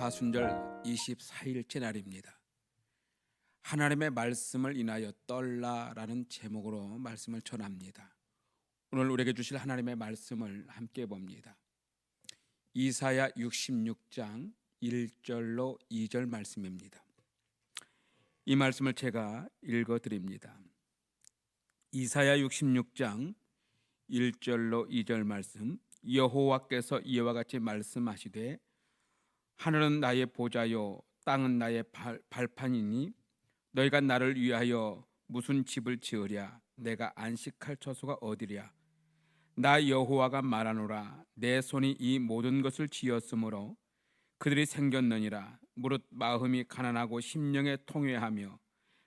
사순절 24일째 날입니다. 하나님의 말씀을 인하여 떨라라는 제목으로 말씀을 전합니다. 오늘 우리에게 주실 하나님의 말씀을 함께 봅니다. 이사야 66장 1절로 2절 말씀입니다. 이 말씀을 제가 읽어드립니다. 이사야 66장 1절로 2절 말씀. 여호와께서 이와 같이 말씀하시되 하늘은 나의 보좌요 땅은 나의 발판이니 너희가 나를 위하여 무슨 집을 지으랴. 내가 안식할 처소가 어디랴. 나 여호와가 말하노라. 내 손이 이 모든 것을 지었으므로 그들이 생겼느니라. 무릇 마음이 가난하고 심령에 통회하며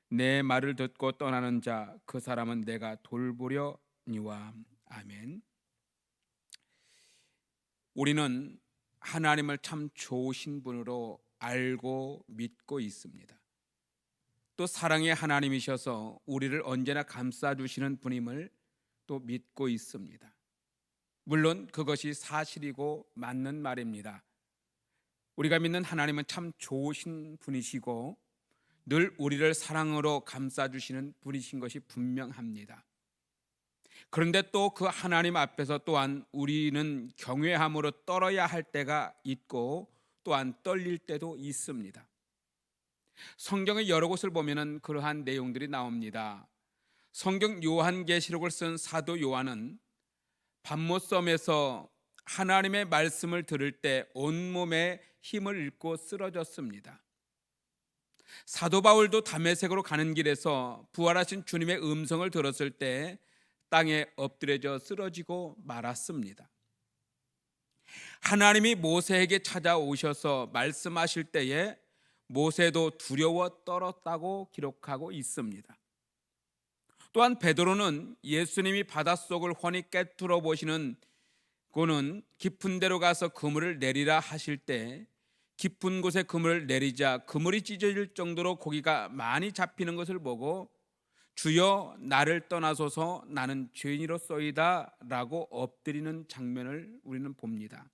내 말을 듣고 떠나는 자 그 사람은 내가 돌보려니와. 아멘. 우리는 하나님을 참 좋으신 분으로 알고 믿고 있습니다. 또 사랑의 하나님이셔서 우리를 언제나 감싸주시는 분임을 또 믿고 있습니다. 물론 그것이 사실이고 맞는 말입니다. 우리가 믿는 하나님은 참 좋으신 분이시고 늘 우리를 사랑으로 감싸주시는 분이신 것이 분명합니다. 그런데 또 그 하나님 앞에서 또한 우리는 경외함으로 떨어야 할 때가 있고 또한 떨릴 때도 있습니다. 성경의 여러 곳을 보면은 그러한 내용들이 나옵니다. 성경 요한계시록을 쓴 사도 요한은 밤못섬에서 하나님의 말씀을 들을 때 온몸에 힘을 잃고 쓰러졌습니다. 사도 바울도 다메섹으로 가는 길에서 부활하신 주님의 음성을 들었을 때 땅에 엎드려져 쓰러지고 말았습니다. 하나님이 모세에게 찾아오셔서 말씀하실 때에 모세도 두려워 떨었다고 기록하고 있습니다. 또한 베드로는 예수님이 바닷속을 훤히 꿰뚫어 보시는 고는 깊은 데로 가서 그물을 내리라 하실 때 깊은 곳에 그물을 내리자 그물이 찢어질 정도로 고기가 많이 잡히는 것을 보고 주여 나를 떠나소서 나는 죄인이로소이다 라고 엎드리는 장면을 우리는 봅니다.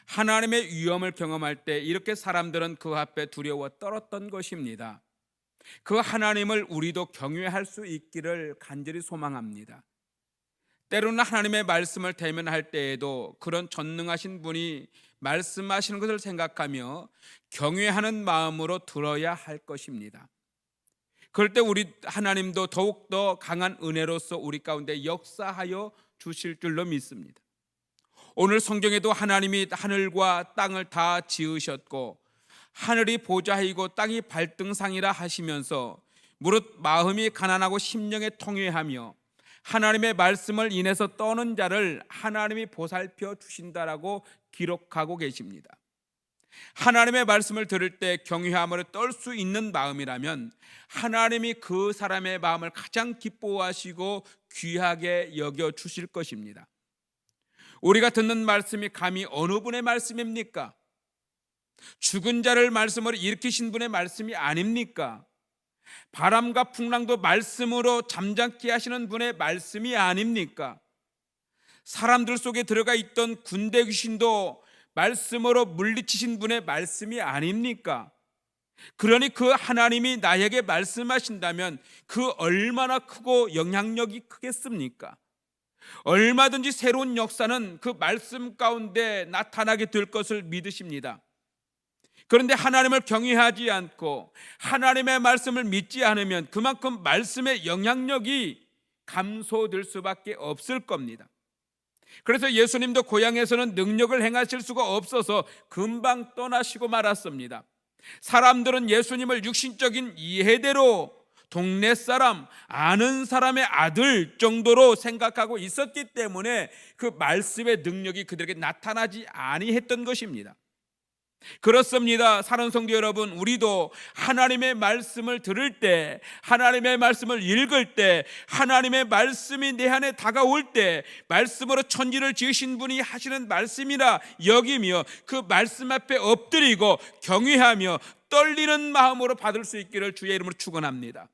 하나님의 위엄을 경험할 때 이렇게 사람들은 그 앞에 두려워 떨었던 것입니다. 그 하나님을 우리도 경외할 수 있기를 간절히 소망합니다. 때로는 하나님의 말씀을 대면할 때에도 그런 전능하신 분이 말씀하시는 것을 생각하며 경외하는 마음으로 들어야 할 것입니다. 그럴 때 우리 하나님도 더욱더 강한 은혜로서 우리 가운데 역사하여 주실 줄로 믿습니다. 오늘 성경에도 하나님이 하늘과 땅을 다 지으셨고 하늘이 보좌이고 땅이 발등상이라 하시면서 무릇 마음이 가난하고 심령에 통회하며 하나님의 말씀을 인해서 떠는 자를 하나님이 보살펴 주신다라고 기록하고 계십니다. 하나님의 말씀을 들을 때 경외함으로 떨 수 있는 마음이라면 하나님이 그 사람의 마음을 가장 기뻐하시고 귀하게 여겨 주실 것입니다. 우리가 듣는 말씀이 감히 어느 분의 말씀입니까? 죽은 자를 말씀으로 일으키신 분의 말씀이 아닙니까? 바람과 풍랑도 말씀으로 잠잠케 하시는 분의 말씀이 아닙니까? 사람들 속에 들어가 있던 군대 귀신도 말씀으로 물리치신 분의 말씀이 아닙니까? 그러니 그 하나님이 나에게 말씀하신다면 그 얼마나 크고 영향력이 크겠습니까? 얼마든지 새로운 역사는 그 말씀 가운데 나타나게 될 것을 믿으십니다. 그런데 하나님을 경외하지 않고 하나님의 말씀을 믿지 않으면 그만큼 말씀의 영향력이 감소될 수밖에 없을 겁니다. 그래서 예수님도 고향에서는 능력을 행하실 수가 없어서 금방 떠나시고 말았습니다. 사람들은 예수님을 육신적인 이해대로 동네 사람, 아는 사람의 아들 정도로 생각하고 있었기 때문에 그 말씀의 능력이 그들에게 나타나지 아니했던 것입니다. 그렇습니다. 사랑하는 성도 여러분, 우리도 하나님의 말씀을 들을 때, 하나님의 말씀을 읽을 때, 하나님의 말씀이 내 안에 다가올 때 말씀으로 천지를 지으신 분이 하시는 말씀이라 여기며 그 말씀 앞에 엎드리고 경외하며 떨리는 마음으로 받을 수 있기를 주의 이름으로 축원합니다.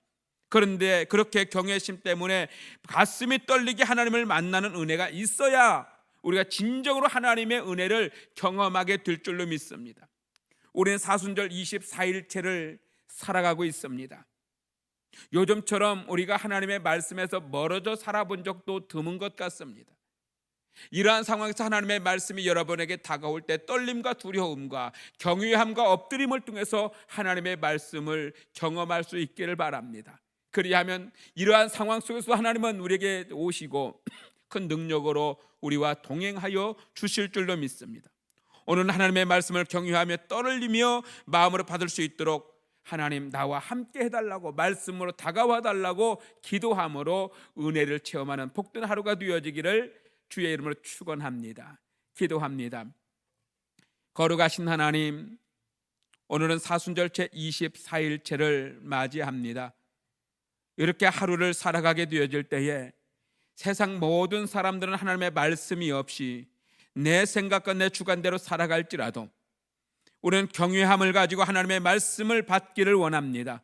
그런데 그렇게 경외심 때문에 가슴이 떨리게 하나님을 만나는 은혜가 있어야 우리가 진정으로 하나님의 은혜를 경험하게 될 줄로 믿습니다. 우리는 사순절 24일째를 살아가고 있습니다. 요즘처럼 우리가 하나님의 말씀에서 멀어져 살아본 적도 드문 것 같습니다. 이러한 상황에서 하나님의 말씀이 여러분에게 다가올 때 떨림과 두려움과 경외함과 엎드림을 통해서 하나님의 말씀을 경험할 수 있기를 바랍니다. 그리하면 이러한 상황 속에서 하나님은 우리에게 오시고 큰 능력으로 우리와 동행하여 주실 줄로 믿습니다. 오늘 하나님의 말씀을 경외하며 떨리며 마음으로 받을 수 있도록 하나님 나와 함께 해달라고 말씀으로 다가와 달라고 기도함으로 은혜를 체험하는 복된 하루가 되어지기를 주의 이름으로 축원합니다. 기도합니다. 거룩하신 하나님, 오늘은 사순절 제24일째를 맞이합니다. 이렇게 하루를 살아가게 되어질 때에 세상 모든 사람들은 하나님의 말씀이 없이 내 생각과 내 주관대로 살아갈지라도 우리는 경외함을 가지고 하나님의 말씀을 받기를 원합니다.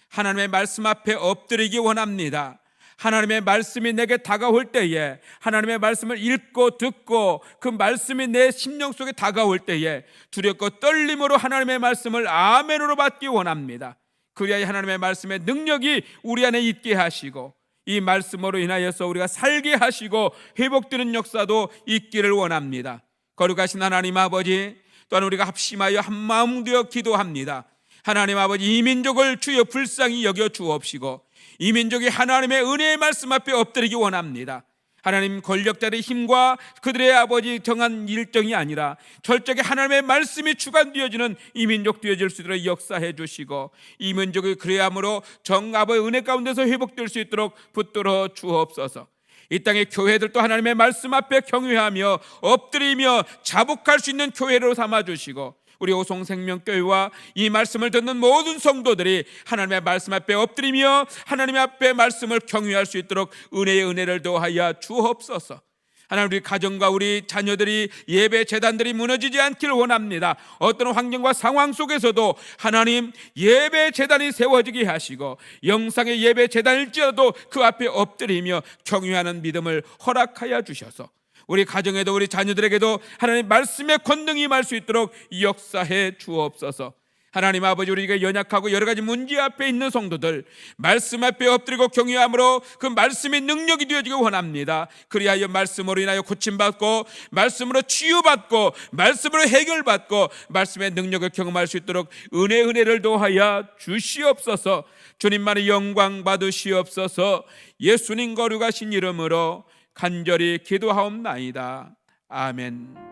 하나님의 말씀 앞에 엎드리기 원합니다. 하나님의 말씀이 내게 다가올 때에 하나님의 말씀을 읽고 듣고 그 말씀이 내 심령 속에 다가올 때에 두렵고 떨림으로 하나님의 말씀을 아멘으로 받기 원합니다. 그리하여 하나님의 말씀의 능력이 우리 안에 있게 하시고 이 말씀으로 인하여서 우리가 살게 하시고 회복되는 역사도 있기를 원합니다. 거룩하신 하나님 아버지, 또한 우리가 합심하여 한마음 되어 기도합니다. 하나님 아버지, 이 민족을 주여 불쌍히 여겨 주옵시고 이 민족이 하나님의 은혜의 말씀 앞에 엎드리기 원합니다. 하나님, 권력자들의 힘과 그들의 아버지 정한 일정이 아니라 철저하게 하나님의 말씀이 주관되어지는 이 민족 되어질 수 있도록 역사해 주시고 이 민족이 그래야므로 정아버의 은혜 가운데서 회복될 수 있도록 붙들어 주옵소서. 이 땅의 교회들도 하나님의 말씀 앞에 경외하며 엎드리며 자복할 수 있는 교회로 삼아주시고 우리 오송생명교회와 이 말씀을 듣는 모든 성도들이 하나님의 말씀 앞에 엎드리며 하나님 앞에 말씀을 경외할 수 있도록 은혜의 은혜를 더하여 주옵소서. 하나님, 우리 가정과 우리 자녀들이 예배 재단들이 무너지지 않기를 원합니다. 어떤 환경과 상황 속에서도 하나님 예배 재단이 세워지게 하시고 영상의 예배 재단일지라도 그 앞에 엎드리며 경외하는 믿음을 허락하여 주셔서 우리 가정에도 우리 자녀들에게도 하나님 말씀의 권능이 임할 수 있도록 역사해 주옵소서. 하나님 아버지, 우리가 연약하고 여러 가지 문제 앞에 있는 성도들 말씀 앞에 엎드리고 경외함으로 그 말씀의 능력이 되어지기 원합니다. 그리하여 말씀으로 인하여 고침받고 말씀으로 치유받고 말씀으로 해결받고 말씀의 능력을 경험할 수 있도록 은혜를 더하여 주시옵소서. 주님만의 영광 받으시옵소서. 예수님 거룩하신 이름으로 간절히 기도하옵나이다. 아멘.